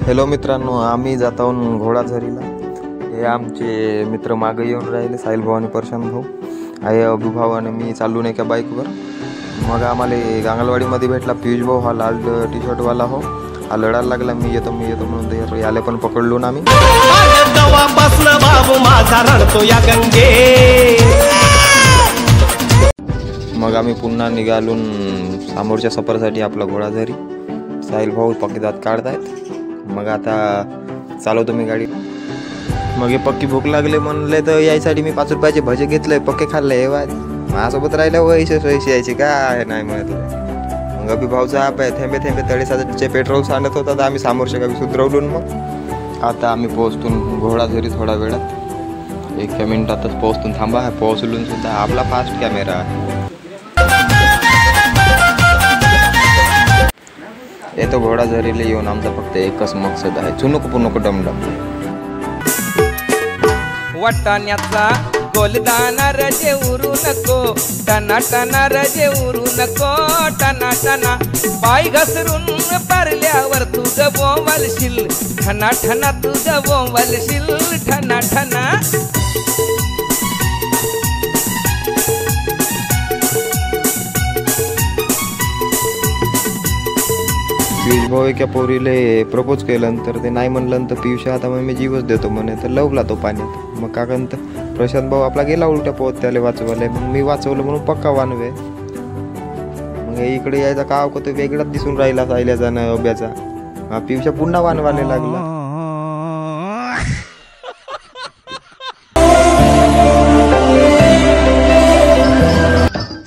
Hello मित्रांनो, आम्ही जात आहोत घोडाझरीला। हे आमचे मित्र मागे येऊन राहिले, साहिल भाऊ आणि प्रशांत भाऊ आहे, अभिभाव आणि मी चाललो नाही का बाईकवर। मग आम्हाला गांगलवाडीमध्ये भेटला पियुष भाऊ, हा लाल टी शर्टवाला हो, हा लढायला लागला मी येतो म्हणून ते याले पण पकडलो ना आम्ही। मग आम्ही पुन्हा निघालून समोरच्या सफरसाठी आपला घोडाझरी। साहिल भाऊ पक्के दात काढतायत। मग आता चालवतो मी गाडी। मग हे पक्की भूक लागले म्हणले तर यायसाठी मी 5 रुपयाचे भजे घेतले, पक्के खाल्ले। हे वाय माझ्यासोबत राहिल्या वैसे यायचे काय नाही म्हणत। मग अभिभावचा आप आहे, थेंबे थेंबे तळेसाचे पेट्रोल सांडत होता, तर आम्ही समोरच्या गावी सुधरवलून मग आता आम्ही पोहोचतून घोडाझरी थोडा वेळात, 1 मिनिटातच पोहोचतून थांबा। पोहोचलून सुद्धा आपला फास्ट कॅमेरा आहे। येतो घोडाझरीला येऊन आमचा फक्त एकच मकसद आहे, चुनुक पुनुक डमडम। वाटाण्याचा गोलदाना रजे उरू नको, टना टना रजे उरू नको, टना टना पाय घसरून पारल्यावर तुझं बोंबलशील, ठना ठना तुझं बोंबलशील, ठना ठना। पियुष भाऊ एका पोरीले प्रपोज केलं, तर ते नाही म्हणलं, तर पियुष आता मग मी जीवच देतो म्हणे, तर लवला तो पाण्यात। मग का कंत प्रशांत भाऊ आपला गेला उलट्या पोहत त्याला वाचवायला, मग मी वाचवलं म्हणून पक्का वानवे। मग इकडे यायचा काव को तो वेगळाच दिसून राहिला सायल्याचा न अभ्याचा। हा पियुष पुन्हा वानवाले लागला।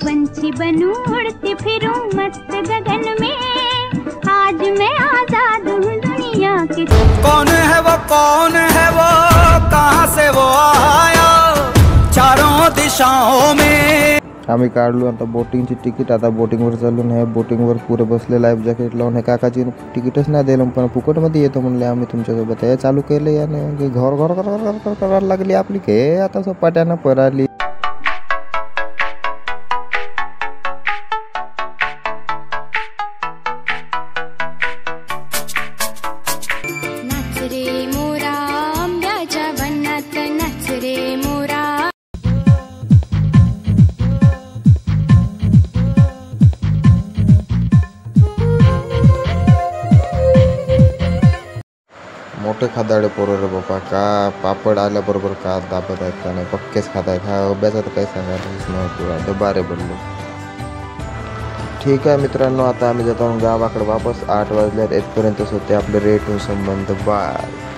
पंछी बनूं उड़ती फिरूं मस्त गगन में, आज मैं आजाद हूँ दुनिया के। कौन है वो कहाँ से वो आया, चारों दिशाओं में। आम्ही काढलो आता बोटिंगची तिकीट। आता बोटिंगवर चालून आहे, बोटिंगवर पुरे बसले, लाईफ जॅकेट लावून। हे काकाची तिकीटच नाही दिलं, पण फुकटमध्ये येतो म्हणले आम्ही तुमच्यासोबत। हे चालू केले याने, घर घर घर करायला लागली आपली, के आता सपाट्यानं पराली। मोठे खादाडे पोरं रे बापा, का पापड आल्याबरोबर का दाबत आहेत का नाही, पक्केच खात आहेत। हा अभ्यासात काही सांगायचं नव्हतं, बारे बोललो। ठीक आहे मित्रांनो, आता आम्ही जातो गावाकडे वापस। 8 वाजल्यात, येतपर्यंतच होते आपले रेट संबंध। बाय।